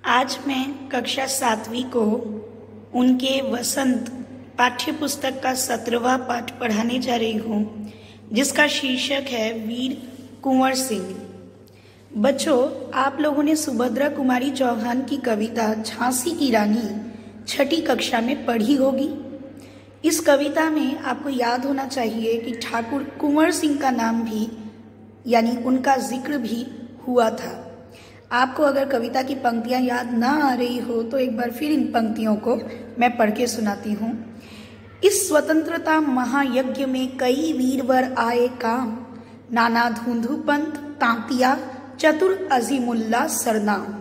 आज मैं कक्षा 7वीं को उनके वसंत पाठ्य पुस्तक का 17वां पाठ पढ़ाने जा रही हूँ, जिसका शीर्षक है वीर कुंवर सिंह। बच्चों, आप लोगों ने सुभद्रा कुमारी चौहान की कविता झांसी की रानी छठी कक्षा में पढ़ी होगी। इस कविता में आपको याद होना चाहिए कि ठाकुर कुंवर सिंह का नाम भी यानी उनका जिक्र भी हुआ था। आपको अगर कविता की पंक्तियां याद ना आ रही हो तो एक बार फिर इन पंक्तियों को मैं पढ़ के सुनाती हूँ। इस स्वतंत्रता महायज्ञ में कई वीरवर आए काम, नाना धुंधु पंत तांतिया चतुर अजीमुल्ला सरनाम।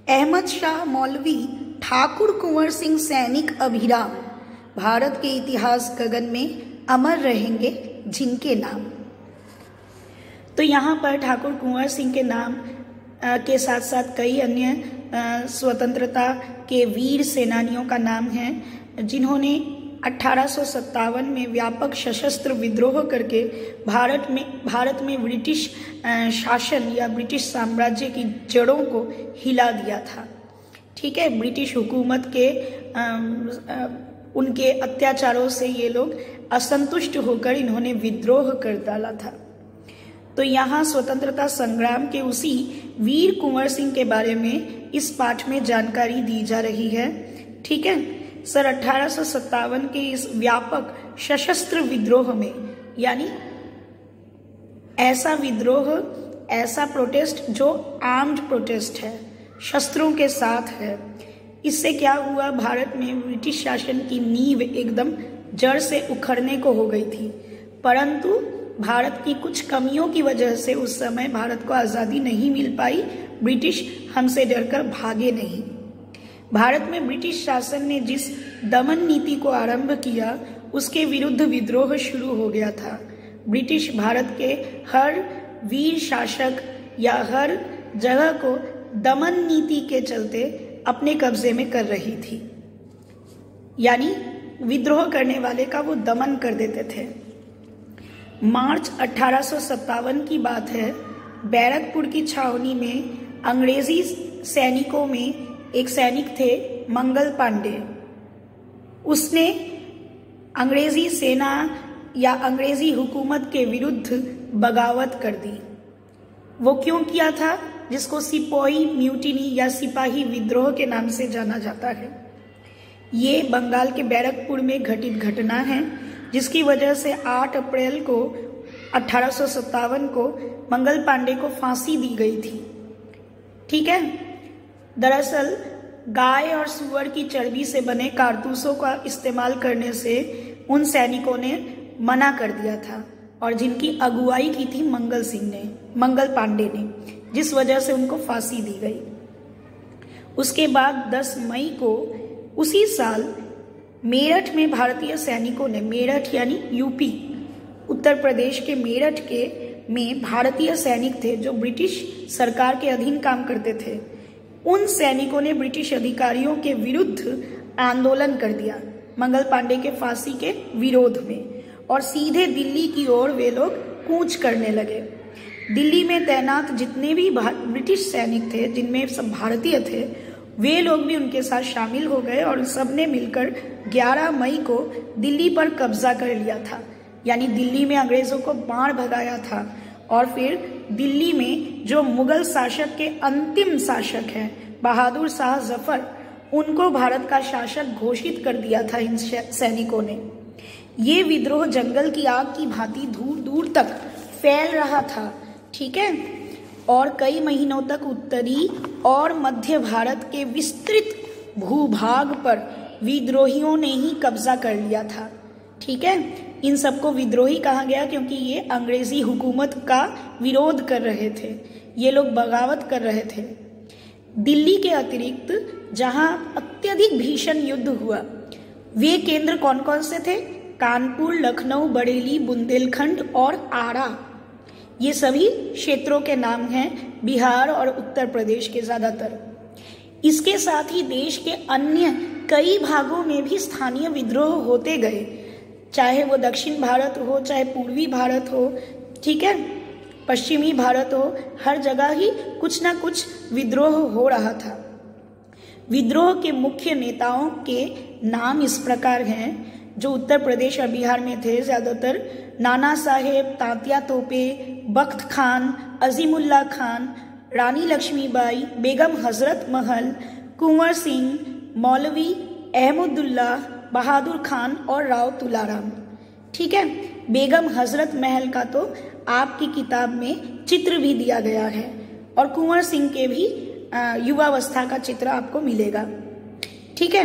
अहमद शाह मौलवी ठाकुर कुंवर सिंह सैनिक अभिराम, भारत के इतिहास गगन में अमर रहेंगे जिनके नाम। तो यहाँ पर ठाकुर कुंवर सिंह के नाम के साथ साथ कई अन्य स्वतंत्रता के वीर सेनानियों का नाम है, जिन्होंने 1857 में व्यापक सशस्त्र विद्रोह करके भारत में ब्रिटिश शासन या ब्रिटिश साम्राज्य की जड़ों को हिला दिया था। ठीक है, ब्रिटिश हुकूमत के उनके अत्याचारों से ये लोग असंतुष्ट होकर इन्होंने विद्रोह कर डाला था। तो यहाँ स्वतंत्रता संग्राम के उसी वीर कुंवर सिंह के बारे में इस पाठ में जानकारी दी जा रही है। ठीक है, सर 1857 के इस व्यापक सशस्त्र विद्रोह में, यानी ऐसा विद्रोह, ऐसा प्रोटेस्ट जो आर्म्ड प्रोटेस्ट है, शस्त्रों के साथ है, इससे क्या हुआ, भारत में ब्रिटिश शासन की नींव एकदम जड़ से उखड़ने को हो गई थी। परंतु भारत की कुछ कमियों की वजह से उस समय भारत को आज़ादी नहीं मिल पाई। ब्रिटिश हमसे डरकर भागे नहीं। भारत में ब्रिटिश शासन ने जिस दमन नीति को आरंभ किया, उसके विरुद्ध विद्रोह शुरू हो गया था। ब्रिटिश भारत के हर वीर शासक या हर जगह को दमन नीति के चलते अपने कब्जे में कर रही थी, यानी विद्रोह करने वाले का वो दमन कर देते थे। मार्च 1857 की बात है। बैरकपुर की छावनी में अंग्रेजी सैनिकों में एक सैनिक थे मंगल पांडे। उसने अंग्रेजी सेना या अंग्रेजी हुकूमत के विरुद्ध बगावत कर दी। वो क्यों किया था? जिसको सिपाही म्यूटिनी या सिपाही विद्रोह के नाम से जाना जाता है। ये बंगाल के बैरकपुर में घटित घटना है, जिसकी वजह से 8 अप्रैल को 1857 को मंगल पांडे को फांसी दी गई थी। ठीक है, दरअसल गाय और सुअर की चर्बी से बने कारतूसों का इस्तेमाल करने से उन सैनिकों ने मना कर दिया था, और जिनकी अगुवाई की थी मंगल पांडे ने, जिस वजह से उनको फांसी दी गई। उसके बाद 10 मई को उसी साल मेरठ में भारतीय सैनिकों ने, मेरठ यानी यूपी, उत्तर प्रदेश के मेरठ में भारतीय सैनिक थे जो ब्रिटिश सरकार के अधीन काम करते थे। उन सैनिकों ने ब्रिटिश अधिकारियों के विरुद्ध आंदोलन कर दिया, मंगल पांडे के फांसी के विरोध में, और सीधे दिल्ली की ओर वे लोग कूच करने लगे। दिल्ली में तैनात जितने भी ब्रिटिश सैनिक थे, जिनमें सब भारतीय थे, वे लोग भी उनके साथ शामिल हो गए और सबने मिलकर 11 मई को दिल्ली पर कब्जा कर लिया था। यानी दिल्ली में अंग्रेजों को मार भगाया था, और फिर दिल्ली में जो मुगल शासक के अंतिम शासक हैं बहादुर शाह जफर, उनको भारत का शासक घोषित कर दिया था इन सैनिकों ने। ये विद्रोह जंगल की आग की भांति दूर दूर तक फैल रहा था। ठीक है, और कई महीनों तक उत्तरी और मध्य भारत के विस्तृत भूभाग पर विद्रोहियों ने ही कब्जा कर लिया था। ठीक है, इन सबको विद्रोही कहा गया क्योंकि ये अंग्रेजी हुकूमत का विरोध कर रहे थे, ये लोग बगावत कर रहे थे। दिल्ली के अतिरिक्त जहां अत्यधिक भीषण युद्ध हुआ, वे केंद्र कौन कौन से थे? कानपुर, लखनऊ, बरेली, बुंदेलखंड और आरा। ये सभी क्षेत्रों के नाम हैं, बिहार और उत्तर प्रदेश के ज्यादातर। इसके साथ ही देश के अन्य कई भागों में भी स्थानीय विद्रोह होते गए, चाहे वो दक्षिण भारत हो, चाहे पूर्वी भारत हो, ठीक है, पश्चिमी भारत हो, हर जगह ही कुछ ना कुछ विद्रोह हो रहा था। विद्रोह के मुख्य नेताओं के नाम इस प्रकार हैं, जो उत्तर प्रदेश और बिहार में थे ज़्यादातर: नाना साहेब, तात्या तोपे, बख्त खान, अजीमुल्ला खान, रानी लक्ष्मीबाई, बेगम हजरत महल, कुंवर सिंह, मौलवी अहमदुल्ला, बहादुर खान और राव तुलाराम। ठीक है, बेगम हजरत महल का तो आपकी किताब में चित्र भी दिया गया है, और कुंवर सिंह के भी युवावस्था का चित्र आपको मिलेगा। ठीक है,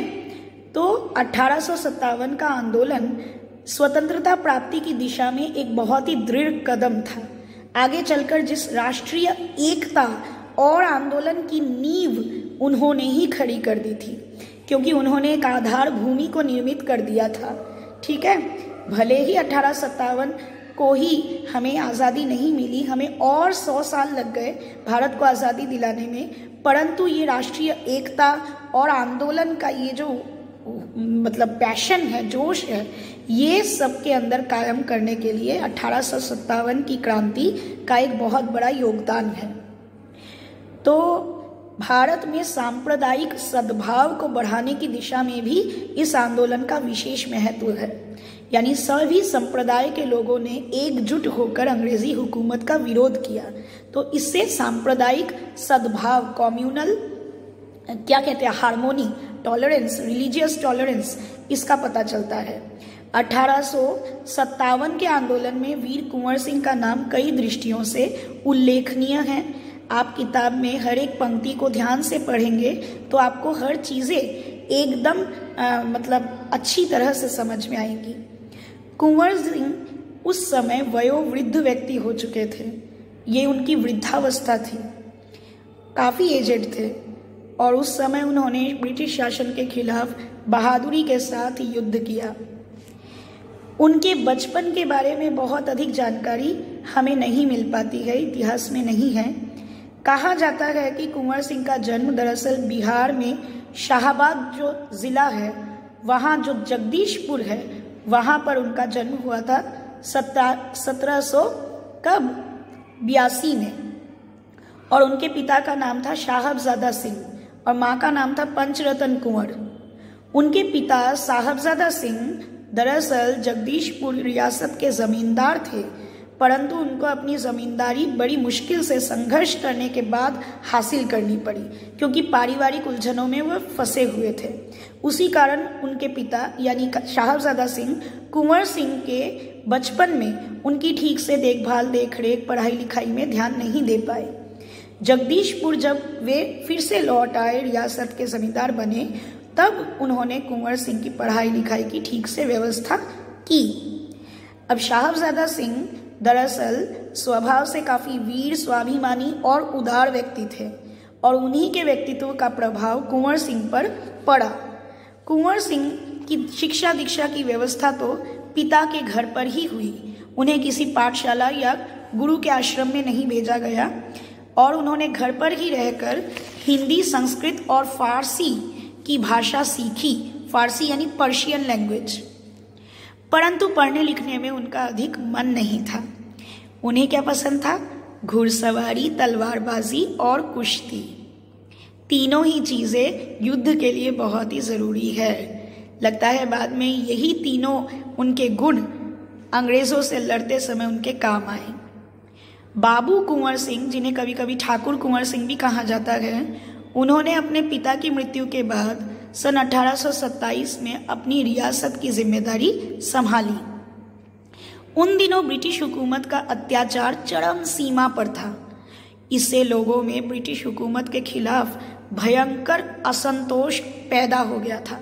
तो 1857 का आंदोलन स्वतंत्रता प्राप्ति की दिशा में एक बहुत ही दृढ़ कदम था। आगे चलकर जिस राष्ट्रीय एकता और आंदोलन की नींव उन्होंने ही खड़ी कर दी थी, क्योंकि उन्होंने एक आधार भूमि को निर्मित कर दिया था। ठीक है, भले ही 1857 को ही हमें आज़ादी नहीं मिली, हमें और 100 साल लग गए भारत को आज़ादी दिलाने में, परंतु ये राष्ट्रीय एकता और आंदोलन का ये जो मतलब पैशन है, जोश है, ये सबके अंदर कायम करने के लिए 1857 की क्रांति का एक बहुत बड़ा योगदान है। तो भारत में सांप्रदायिक सद्भाव को बढ़ाने की दिशा में भी इस आंदोलन का विशेष महत्व है। यानी सभी संप्रदाय के लोगों ने एकजुट होकर अंग्रेजी हुकूमत का विरोध किया। तो इससे सांप्रदायिक सद्भाव, कम्युनल क्या कहते हैं, हार्मोनी, टॉलरेंस, रिलीजियस टॉलरेंस, इसका पता चलता है। 1857 के आंदोलन में वीर कुंवर सिंह का नाम कई दृष्टियों से उल्लेखनीय है। आप किताब में हर एक पंक्ति को ध्यान से पढ़ेंगे तो आपको हर चीज़ें एकदम मतलब अच्छी तरह से समझ में आएंगी। कुंवर सिंह उस समय वयोवृद्ध व्यक्ति हो चुके थे, ये उनकी वृद्धावस्था थी, काफ़ी एजेड थे, और उस समय उन्होंने ब्रिटिश शासन के खिलाफ बहादुरी के साथ युद्ध किया। उनके बचपन के बारे में बहुत अधिक जानकारी हमें नहीं मिल पाती है, इतिहास में नहीं है। कहा जाता है कि कुंवर सिंह का जन्म दरअसल बिहार में शाहाबाद जो ज़िला है, वहाँ जो जगदीशपुर है, वहाँ पर उनका जन्म हुआ था 1782 में, और उनके पिता का नाम था साहबजादा सिंह और माँ का नाम था पंचरतन कुंवर। उनके पिता साहबजादा सिंह दरअसल जगदीशपुर रियासत के ज़मींदार थे, परंतु उनको अपनी ज़मींदारी बड़ी मुश्किल से संघर्ष करने के बाद हासिल करनी पड़ी, क्योंकि पारिवारिक उलझनों में वह फंसे हुए थे। उसी कारण उनके पिता यानी साहबजादा सिंह कुंवर सिंह के बचपन में उनकी ठीक से देखभाल, देखरेख, पढ़ाई लिखाई में ध्यान नहीं दे पाए। जगदीशपुर जब वे फिर से लौट आए, रियासत के ज़मींदार बने, तब उन्होंने कुंवर सिंह की पढ़ाई लिखाई की ठीक से व्यवस्था की। अब साहबजादा सिंह दरअसल स्वभाव से काफ़ी वीर, स्वाभिमानी और उदार व्यक्ति थे, और उन्हीं के व्यक्तित्व का प्रभाव कुंवर सिंह पर पड़ा। कुंवर सिंह की शिक्षा दीक्षा की व्यवस्था तो पिता के घर पर ही हुई। उन्हें किसी पाठशाला या गुरु के आश्रम में नहीं भेजा गया, और उन्होंने घर पर ही रहकर हिंदी, संस्कृत और फारसी की भाषा सीखी। फारसी यानी पर्शियन लैंग्वेज। परंतु पढ़ने लिखने में उनका अधिक मन नहीं था। उन्हें क्या पसंद था? घुड़सवारी, तलवारबाजी और कुश्ती। तीनों ही चीज़ें युद्ध के लिए बहुत ही ज़रूरी है। लगता है बाद में यही तीनों उनके गुण अंग्रेज़ों से लड़ते समय उनके काम आए। बाबू कुंवर सिंह, जिन्हें कभी कभी ठाकुर कुंवर सिंह भी कहा जाता है, उन्होंने अपने पिता की मृत्यु के बाद सन 1827 में अपनी रियासत की जिम्मेदारी संभाली। उन दिनों ब्रिटिश हुकूमत का अत्याचार चरम सीमा पर था। इससे लोगों में ब्रिटिश हुकूमत के खिलाफ भयंकर असंतोष पैदा हो गया था।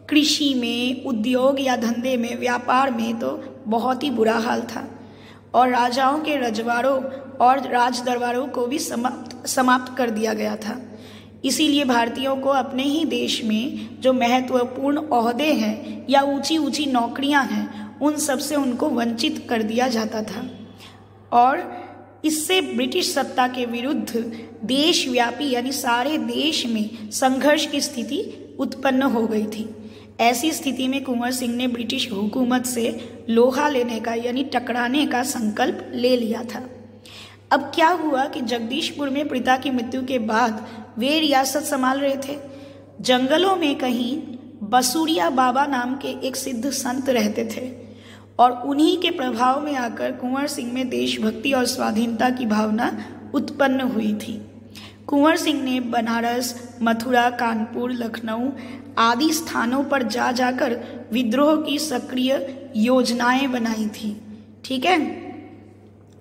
कृषि में, उद्योग या धंधे में, व्यापार में तो बहुत ही बुरा हाल था, और राजाओं के रजवाड़ों और राज दरबारों को भी समाप्त कर दिया गया था। इसीलिए भारतीयों को अपने ही देश में जो महत्वपूर्ण ओहदे हैं या ऊंची ऊंची नौकरियां हैं, उन सब से उनको वंचित कर दिया जाता था, और इससे ब्रिटिश सत्ता के विरुद्ध देशव्यापी यानी सारे देश में संघर्ष की स्थिति उत्पन्न हो गई थी। ऐसी स्थिति में कुंवर सिंह ने ब्रिटिश हुकूमत से लोहा लेने का यानी टकराने का संकल्प ले लिया था। अब क्या हुआ कि जगदीशपुर में पिता की मृत्यु के बाद वे रियासत संभाल रहे थे। जंगलों में कहीं बसुरिया बाबा नाम के एक सिद्ध संत रहते थे और उन्हीं के प्रभाव में आकर कुंवर सिंह में देशभक्ति और स्वाधीनता की भावना उत्पन्न हुई थी। कुंवर सिंह ने बनारस, मथुरा, कानपुर, लखनऊ आदि स्थानों पर जा जाकर विद्रोह की सक्रिय योजनाएं बनाई थी। ठीक है,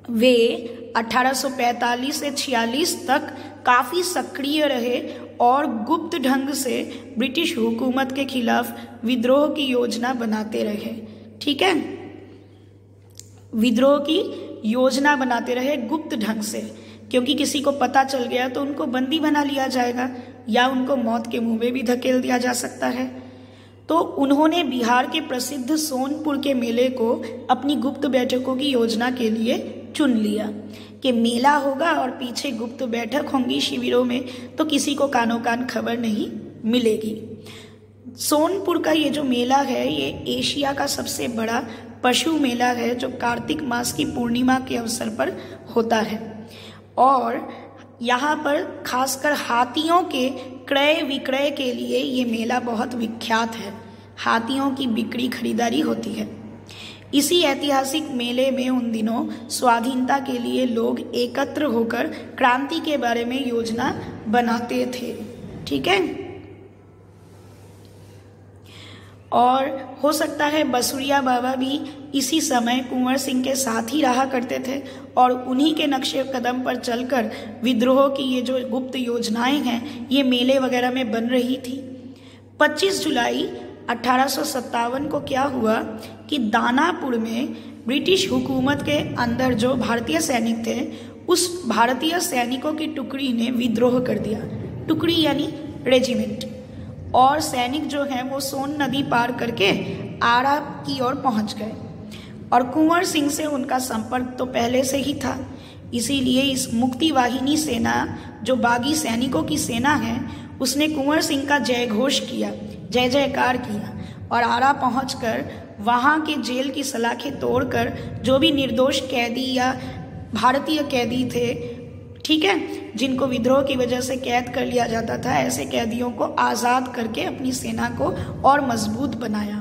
वे 1845 से 46 तक काफी सक्रिय रहे और गुप्त ढंग से ब्रिटिश हुकूमत के खिलाफ विद्रोह की योजना बनाते रहे। ठीक है, विद्रोह की योजना बनाते रहे गुप्त ढंग से, क्योंकि किसी को पता चल गया तो उनको बंदी बना लिया जाएगा या उनको मौत के मुंह में भी धकेल दिया जा सकता है। तो उन्होंने बिहार के प्रसिद्ध सोनपुर के मेले को अपनी गुप्त बैठकों की योजना के लिए चुन लिया कि मेला होगा और पीछे गुप्त बैठक होंगी शिविरों में, तो किसी को कानो कान खबर नहीं मिलेगी। सोनपुर का ये जो मेला है ये एशिया का सबसे बड़ा पशु मेला है जो कार्तिक मास की पूर्णिमा के अवसर पर होता है और यहाँ पर खासकर हाथियों के क्रय विक्रय के लिए ये मेला बहुत विख्यात है। हाथियों की बिक्री खरीदारी होती है। इसी ऐतिहासिक मेले में उन दिनों स्वाधीनता के लिए लोग एकत्र होकर क्रांति के बारे में योजना बनाते थे। ठीक है, और हो सकता है बसुरिया बाबा भी इसी समय कुंवर सिंह के साथ ही रहा करते थे और उन्हीं के नक्शे कदम पर चलकर विद्रोह की ये जो गुप्त योजनाएं हैं ये मेले वगैरह में बन रही थी। 25 जुलाई 1857 को क्या हुआ कि दानापुर में ब्रिटिश हुकूमत के अंदर जो भारतीय सैनिक थे उस भारतीय सैनिकों की टुकड़ी ने विद्रोह कर दिया। टुकड़ी यानी रेजिमेंट। और सैनिक जो हैं वो सोन नदी पार करके आरा की ओर पहुंच गए और कुंवर सिंह से उनका संपर्क तो पहले से ही था, इसीलिए इस मुक्ति वाहिनी सेना जो बागी सैनिकों की सेना है उसने कुंवर सिंह का जय घोष किया, जय जयकार किया और आरा पहुंचकर वहां के जेल की सलाखें तोड़कर जो भी निर्दोष कैदी या भारतीय कैदी थे, ठीक है, जिनको विद्रोह की वजह से कैद कर लिया जाता था, ऐसे कैदियों को आज़ाद करके अपनी सेना को और मजबूत बनाया।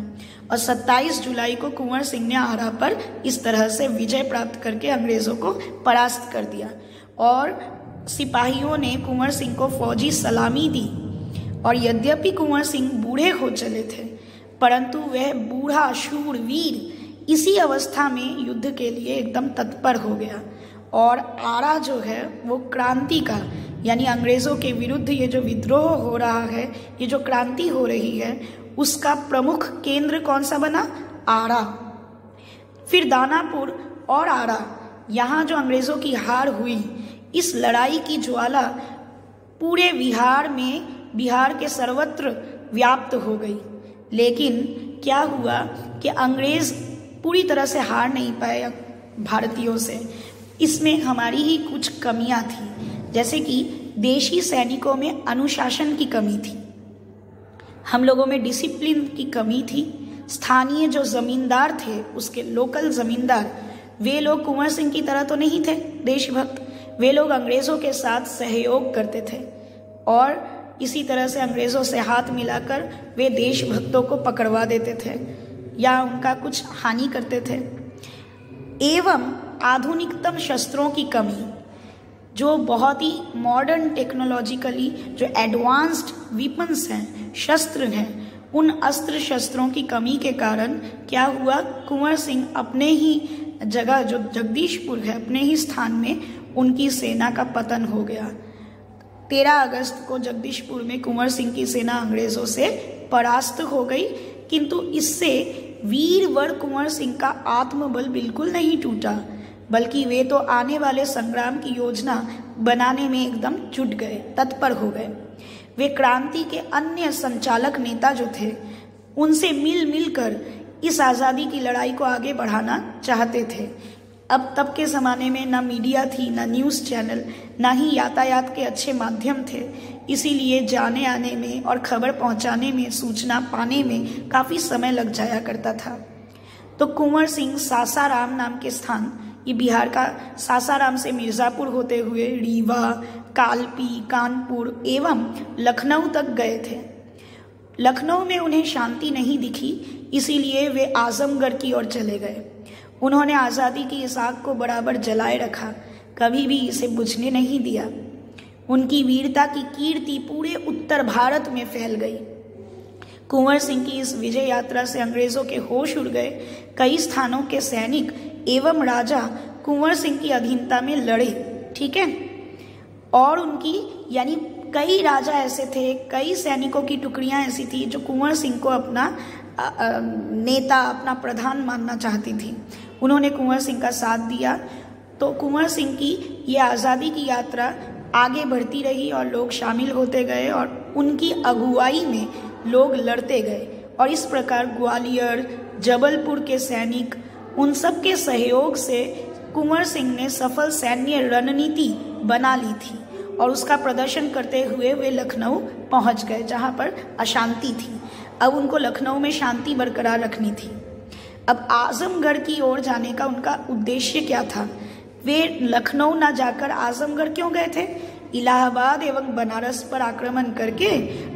और 27 जुलाई को कुंवर सिंह ने आरा पर इस तरह से विजय प्राप्त करके अंग्रेज़ों को परास्त कर दिया और सिपाहियों ने कुंवर सिंह को फौजी सलामी दी। और यद्यपि कुंवर सिंह बूढ़े हो चले थे परंतु वह बूढ़ा शूर वीर इसी अवस्था में युद्ध के लिए एकदम तत्पर हो गया और आरा जो है वो क्रांति का यानी अंग्रेज़ों के विरुद्ध ये जो विद्रोह हो रहा है, ये जो क्रांति हो रही है, उसका प्रमुख केंद्र कौन सा बना? आरा। फिर दानापुर और आरा, यहाँ जो अंग्रेज़ों की हार हुई, इस लड़ाई की ज्वाला पूरे बिहार में, बिहार के सर्वत्र व्याप्त हो गई। लेकिन क्या हुआ कि अंग्रेज़ पूरी तरह से हार नहीं पाए भारतीयों से। इसमें हमारी ही कुछ कमियां थी, जैसे कि देशी सैनिकों में अनुशासन की कमी थी, हम लोगों में डिसिप्लिन की कमी थी। स्थानीय जो जमींदार थे, उसके लोकल जमींदार, वे लोग कुंवर सिंह की तरह तो नहीं थे देशभक्त, वे लोग अंग्रेज़ों के साथ सहयोग करते थे और इसी तरह से अंग्रेज़ों से हाथ मिलाकर वे देशभक्तों को पकड़वा देते थे या उनका कुछ हानि करते थे। एवं आधुनिकतम शस्त्रों की कमी, जो बहुत ही मॉडर्न टेक्नोलॉजिकली जो एडवांस्ड वीपन्स हैं, शस्त्र हैं, उन अस्त्र शस्त्रों की कमी के कारण क्या हुआ, कुंवर सिंह अपने ही जगह जो जगदीशपुर है, अपने ही स्थान में उनकी सेना का पतन हो गया। 13 अगस्त को जगदीशपुर में कुंवर सिंह की सेना अंग्रेज़ों से परास्त हो गई, किंतु इससे वीरवर कुंवर सिंह का आत्मबल बिल्कुल नहीं टूटा, बल्कि वे तो आने वाले संग्राम की योजना बनाने में एकदम जुट गए, तत्पर हो गए। वे क्रांति के अन्य संचालक नेता जो थे उनसे मिलकर इस आज़ादी की लड़ाई को आगे बढ़ाना चाहते थे। अब तब के ज़माने में ना मीडिया थी, ना न्यूज़ चैनल, ना ही यातायात के अच्छे माध्यम थे, इसीलिए जाने आने में और खबर पहुंचाने में, सूचना पाने में काफ़ी समय लग जाया करता था। तो कुंवर सिंह सासाराम नाम के स्थान, ये बिहार का सासाराम से मिर्ज़ापुर होते हुए रीवा, कालपी, कानपुर एवं लखनऊ तक गए थे। लखनऊ में उन्हें शांति नहीं दिखी, इसीलिए वे आजमगढ़ की ओर चले गए। उन्होंने आज़ादी की इस आग को बराबर जलाए रखा, कभी भी इसे बुझने नहीं दिया। उनकी वीरता की कीर्ति पूरे उत्तर भारत में फैल गई। कुंवर सिंह की इस विजय यात्रा से अंग्रेजों के होश उड़ गए। कई स्थानों के सैनिक एवं राजा कुंवर सिंह की अधीनता में लड़े, ठीक है। और उनकी यानी कई राजा ऐसे थे, कई सैनिकों की टुकड़ियां ऐसी थी जो कुंवर सिंह को अपना नेता, अपना प्रधान मानना चाहती थी। उन्होंने कुंवर सिंह का साथ दिया। तो कुंवर सिंह की ये आज़ादी की यात्रा आगे बढ़ती रही और लोग शामिल होते गए और उनकी अगुवाई में लोग लड़ते गए। और इस प्रकार ग्वालियर, जबलपुर के सैनिक, उन सब के सहयोग से कुंवर सिंह ने सफल सैन्य रणनीति बना ली थी और उसका प्रदर्शन करते हुए वे लखनऊ पहुंच गए, जहां पर अशांति थी। अब उनको लखनऊ में शांति बरकरार रखनी थी। अब आजमगढ़ की ओर जाने का उनका उद्देश्य क्या था? वे लखनऊ ना जाकर आजमगढ़ क्यों गए थे? इलाहाबाद एवं बनारस पर आक्रमण करके,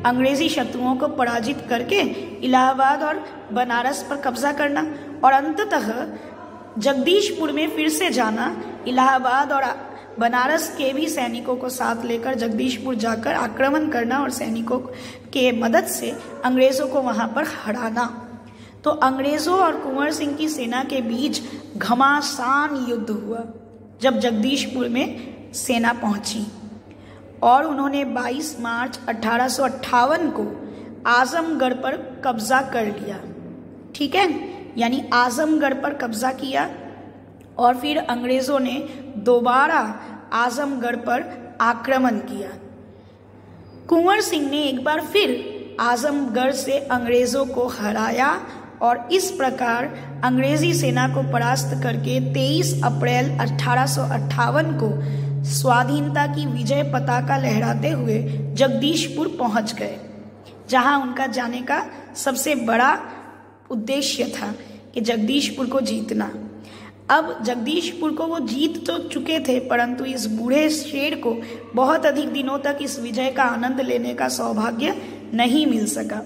अंग्रेजी शत्रुओं को पराजित करके इलाहाबाद और बनारस पर कब्जा करना और अंततः जगदीशपुर में फिर से जाना, इलाहाबाद और बनारस के भी सैनिकों को साथ लेकर जगदीशपुर जाकर आक्रमण करना और सैनिकों के मदद से अंग्रेजों को वहां पर हराना। तो अंग्रेजों और कुंवर सिंह की सेना के बीच घमासान युद्ध हुआ जब जगदीशपुर में सेना पहुंची और उन्होंने 22 मार्च 1858 को आजमगढ़ पर कब्जा कर लिया, ठीक है। यानी आजमगढ़ पर कब्जा किया और फिर अंग्रेजों ने दोबारा आजमगढ़ पर आक्रमण किया। कुंवर सिंह ने एक बार फिर आजमगढ़ से अंग्रेजों को हराया और इस प्रकार अंग्रेजी सेना को परास्त करके 23 अप्रैल 1858 को स्वाधीनता की विजय पताका लहराते हुए जगदीशपुर पहुंच गए, जहां उनका जाने का सबसे बड़ा उद्देश्य था कि जगदीशपुर को जीतना। अब जगदीशपुर को वो जीत तो चुके थे, परंतु इस बूढ़े शेर को बहुत अधिक दिनों तक इस विजय का आनंद लेने का सौभाग्य नहीं मिल सका।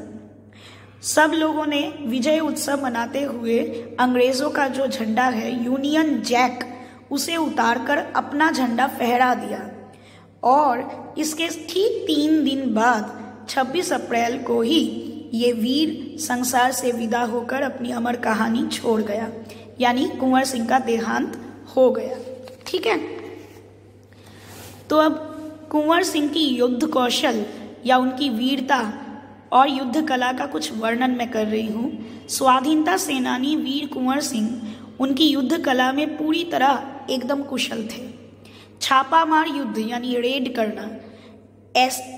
सब लोगों ने विजय उत्सव मनाते हुए अंग्रेजों का जो झंडा है यूनियन जैक, उसे उतारकर अपना झंडा फहरा दिया और इसके ठीक 3 दिन बाद 26 अप्रैल को ही ये वीर संसार से विदा होकर अपनी अमर कहानी छोड़ गया, यानी कुंवर सिंह का देहांत हो गया, ठीक है। तो अब कुंवर सिंह की युद्ध कौशल या उनकी वीरता और युद्ध कला का कुछ वर्णन मैं कर रही हूँ। स्वाधीनता सेनानी वीर कुंवर सिंह उनकी युद्ध कला में पूरी तरह एकदम कुशल थे। छापामार युद्ध यानी रेड करना,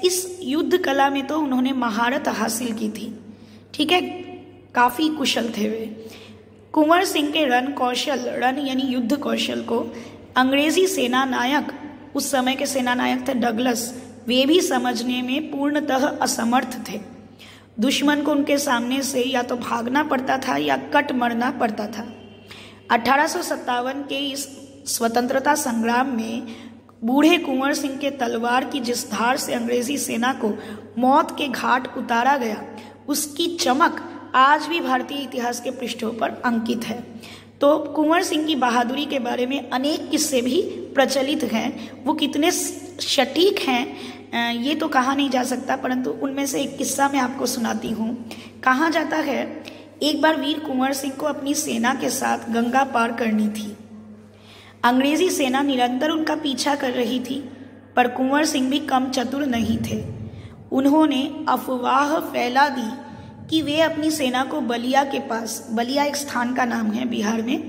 इस युद्ध कला में तो उन्होंने महारत हासिल की थी, ठीक है। काफी कुशल थे वे। कुंवर सिंह के रण यानी युद्ध कौशल को अंग्रेजी सेना नायक, उस समय के सेना नायक थे डगलस, वे भी समझने में पूर्णतः असमर्थ थे। दुश्मन को उनके सामने से या तो भागना पड़ता था या कट मरना पड़ता था। 1857 के इस स्वतंत्रता संग्राम में बूढ़े कुंवर सिंह के तलवार की जिस धार से अंग्रेजी सेना को मौत के घाट उतारा गया, उसकी चमक आज भी भारतीय इतिहास के पृष्ठों पर अंकित है। तो कुंवर सिंह की बहादुरी के बारे में अनेक किस्से भी प्रचलित हैं। वो कितने सटीक हैं ये तो कहा नहीं जा सकता, परंतु उनमें से एक किस्सा मैं आपको सुनाती हूँ। कहा जाता है एक बार वीर कुंवर सिंह को अपनी सेना के साथ गंगा पार करनी थी। अंग्रेजी सेना निरंतर उनका पीछा कर रही थी, पर कुंवर सिंह भी कम चतुर नहीं थे। उन्होंने अफवाह फैला दी कि वे अपनी सेना को बलिया के पास, बलिया एक स्थान का नाम है बिहार में,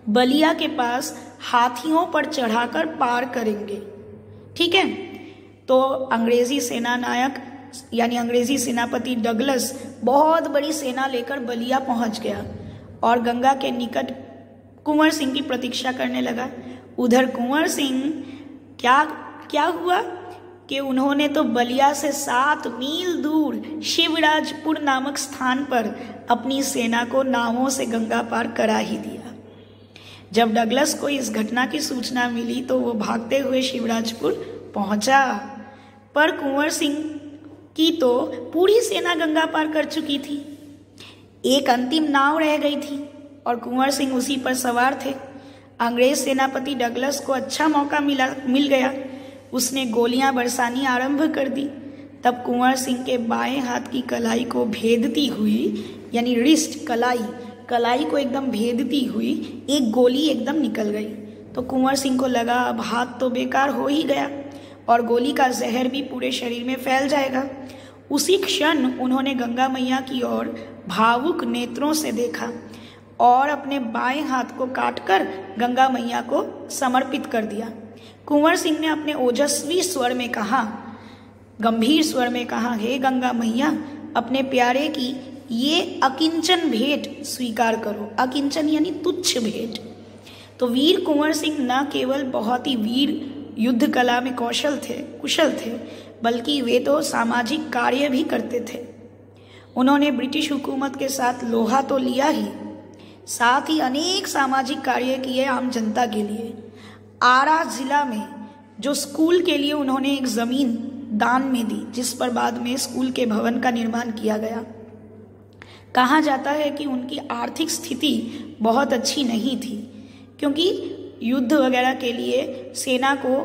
बलिया के पास हाथियों पर चढ़ाकर पार करेंगे, ठीक है। तो अंग्रेजी सेना नायक यानी अंग्रेजी सेनापति डगलस बहुत बड़ी सेना लेकर बलिया पहुंच गया और गंगा के निकट कुंवर सिंह की प्रतीक्षा करने लगा। उधर कुंवर सिंह क्या हुआ कि उन्होंने तो बलिया से 7 मील दूर शिवराजपुर नामक स्थान पर अपनी सेना को नावों से गंगा पार करा ही दिया। जब डगलस को इस घटना की सूचना मिली तो वो भागते हुए शिवराजपुर पहुंचा, पर कुंवर सिंह की तो पूरी सेना गंगा पार कर चुकी थी। एक अंतिम नाव रह गई थी और कुंवर सिंह उसी पर सवार थे। अंग्रेज सेनापति डगलस को अच्छा मौका मिल गया। उसने गोलियां बरसानी आरंभ कर दी। तब कुंवर सिंह के बाएं हाथ की कलाई को भेदती हुई, यानी रिस्ट कलाई को एकदम भेदती हुई एक गोली एकदम निकल गई। तो कुंवर सिंह को लगा अब हाथ तो बेकार हो ही गया और गोली का जहर भी पूरे शरीर में फैल जाएगा। उसी क्षण उन्होंने गंगा मैया की ओर भावुक नेत्रों से देखा और अपने बाएं हाथ को काटकर गंगा मैया को समर्पित कर दिया। कुंवर सिंह ने अपने ओजस्वी स्वर में कहा, गंभीर स्वर में कहा, हे गंगा मैया, अपने प्यारे की ये अकिंचन भेंट स्वीकार करो। अकिंचन यानी तुच्छ भेंट। तो वीर कुंवर सिंह न केवल बहुत ही वीर युद्ध कला में कुशल थे, बल्कि वे तो सामाजिक कार्य भी करते थे। उन्होंने ब्रिटिश हुकूमत के साथ लोहा तो लिया ही, साथ ही अनेक सामाजिक कार्य किए आम जनता के लिए। आरा जिला में जो स्कूल के लिए उन्होंने एक जमीन दान में दी, जिस पर बाद में स्कूल के भवन का निर्माण किया गया। कहा जाता है कि उनकी आर्थिक स्थिति बहुत अच्छी नहीं थी, क्योंकि युद्ध वगैरह के लिए सेना को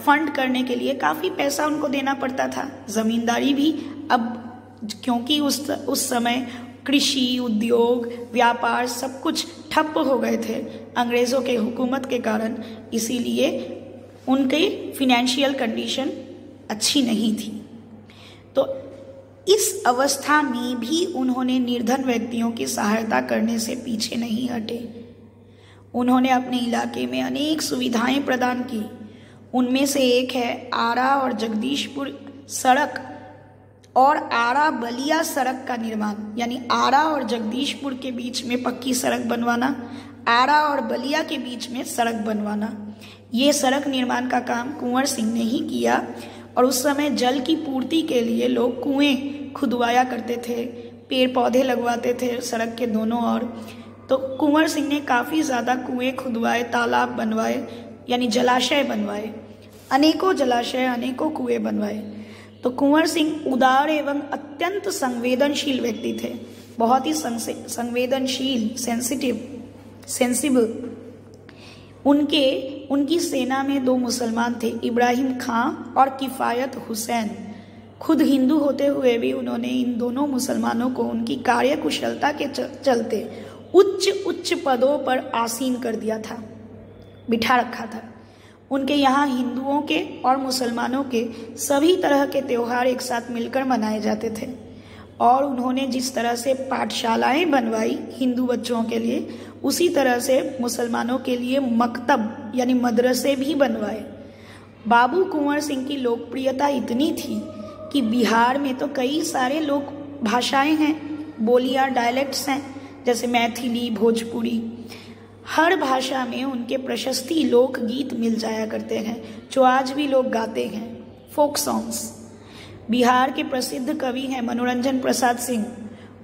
फंड करने के लिए काफ़ी पैसा उनको देना पड़ता था। ज़मींदारी भी अब, क्योंकि उस समय कृषि, उद्योग, व्यापार सब कुछ ठप्प हो गए थे अंग्रेज़ों के हुकूमत के कारण, इसीलिए उनके फिनेंशियल कंडीशन अच्छी नहीं थी। तो इस अवस्था में भी उन्होंने निर्धन व्यक्तियों की सहायता करने से पीछे नहीं हटे। उन्होंने अपने इलाके में अनेक सुविधाएं प्रदान की। उनमें से एक है आरा और जगदीशपुर सड़क और आरा बलिया सड़क का निर्माण, यानी आरा और जगदीशपुर के बीच में पक्की सड़क बनवाना, आरा और बलिया के बीच में सड़क बनवाना। ये सड़क निर्माण का काम कुंवर सिंह ने ही किया। और उस समय जल की पूर्ति के लिए लोग कुएं खुदवाया करते थे, पेड़ पौधे लगवाते थे सड़क के दोनों ओर। तो कुंवर सिंह ने काफ़ी ज़्यादा कुएं खुदवाए, तालाब बनवाए, यानी जलाशय बनवाए, अनेकों जलाशय, अनेकों कुएं बनवाए। तो कुंवर सिंह उदार एवं अत्यंत संवेदनशील व्यक्ति थे, बहुत ही संवेदनशील, सेंसिबल। उनकी सेना में 2 मुसलमान थे, इब्राहिम खां और किफ़ायत हुसैन। खुद हिंदू होते हुए भी उन्होंने इन दोनों मुसलमानों को उनकी कार्यकुशलता के चलते उच्च पदों पर आसीन कर दिया था, बिठा रखा था। उनके यहाँ हिंदुओं के और मुसलमानों के सभी तरह के त्योहार एक साथ मिलकर मनाए जाते थे। और उन्होंने जिस तरह से पाठशालाएं बनवाई हिंदू बच्चों के लिए, उसी तरह से मुसलमानों के लिए मकतब यानी मदरसे भी बनवाए। बाबू कुंवर सिंह की लोकप्रियता इतनी थी कि बिहार में तो कई सारे लोक भाषाएं हैं, बोलियां, डायलेक्ट्स हैं, जैसे मैथिली, भोजपुरी। हर भाषा में उनके प्रशस्ति लोकगीत मिल जाया करते हैं, जो आज भी लोग गाते हैं, फोक सॉन्ग्स। बिहार के प्रसिद्ध कवि हैं मनोरंजन प्रसाद सिंह।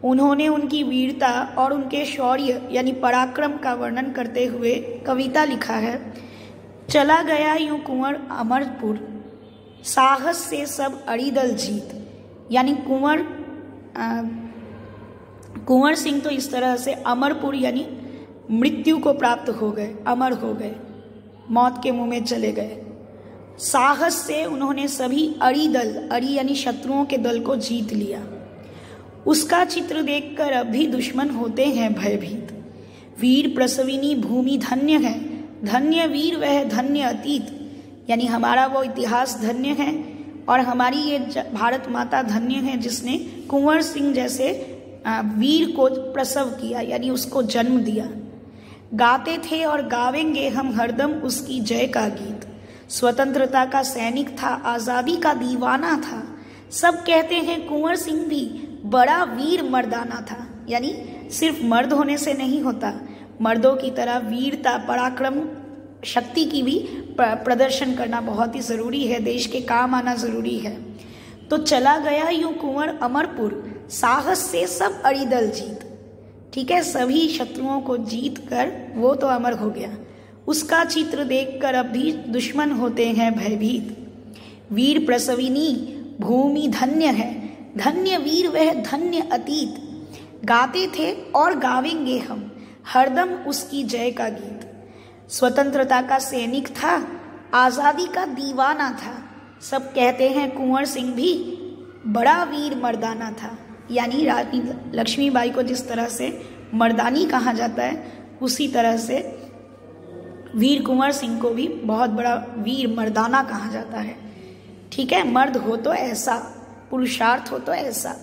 उन्होंने उनकी वीरता और उनके शौर्य यानी पराक्रम का वर्णन करते हुए कविता लिखा है। चला गया यूं कुंवर अमरपुर, साहस से सब अड़ीदल जीत। यानी कुंवर सिंह तो इस तरह से अमरपुर यानी मृत्यु को प्राप्त हो गए, अमर हो गए, मौत के मुंह में चले गए। साहस से उन्होंने सभी अड़ी यानी शत्रुओं के दल को जीत लिया। उसका चित्र देखकर अब भी दुश्मन होते हैं भयभीत। वीर प्रसविनी भूमि धन्य है, धन्य वीर वह धन्य अतीत। यानी हमारा वो इतिहास धन्य है और हमारी ये भारत माता धन्य है, जिसने कुंवर सिंह जैसे वीर को प्रसव किया, यानी उसको जन्म दिया। गाते थे और गावेंगे हम हरदम उसकी जय का गीत। स्वतंत्रता का सैनिक था, आज़ादी का दीवाना था। सब कहते हैं कुंवर सिंह भी बड़ा वीर मर्दाना था। यानी सिर्फ मर्द होने से नहीं होता, मर्दों की तरह वीरता, पराक्रम, शक्ति की भी प्रदर्शन करना बहुत ही ज़रूरी है, देश के काम आना ज़रूरी है। तो चला गया यूं कुंवर अमरपुर, साहस से सब अड़ीदल जीत। ठीक है, सभी शत्रुओं को जीत कर वो तो अमर हो गया। उसका चित्र देखकर अब भी दुश्मन होते हैं भयभीत। वीर प्रसविनी भूमि धन्य है, धन्य वीर वह धन्य अतीत, गाते थे और गावेंगे हम हरदम उसकी जय का गीत। स्वतंत्रता का सैनिक था, आज़ादी का दीवाना था, सब कहते हैं कुंवर सिंह भी बड़ा वीर मर्दाना था। यानी रानी लक्ष्मीबाई को जिस तरह से मर्दानी कहा जाता है, उसी तरह से वीर कुंवर सिंह को भी बहुत बड़ा वीर मर्दाना कहा जाता है। ठीक है, मर्द हो तो ऐसा, पुरुषार्थ हो तो ऐसा।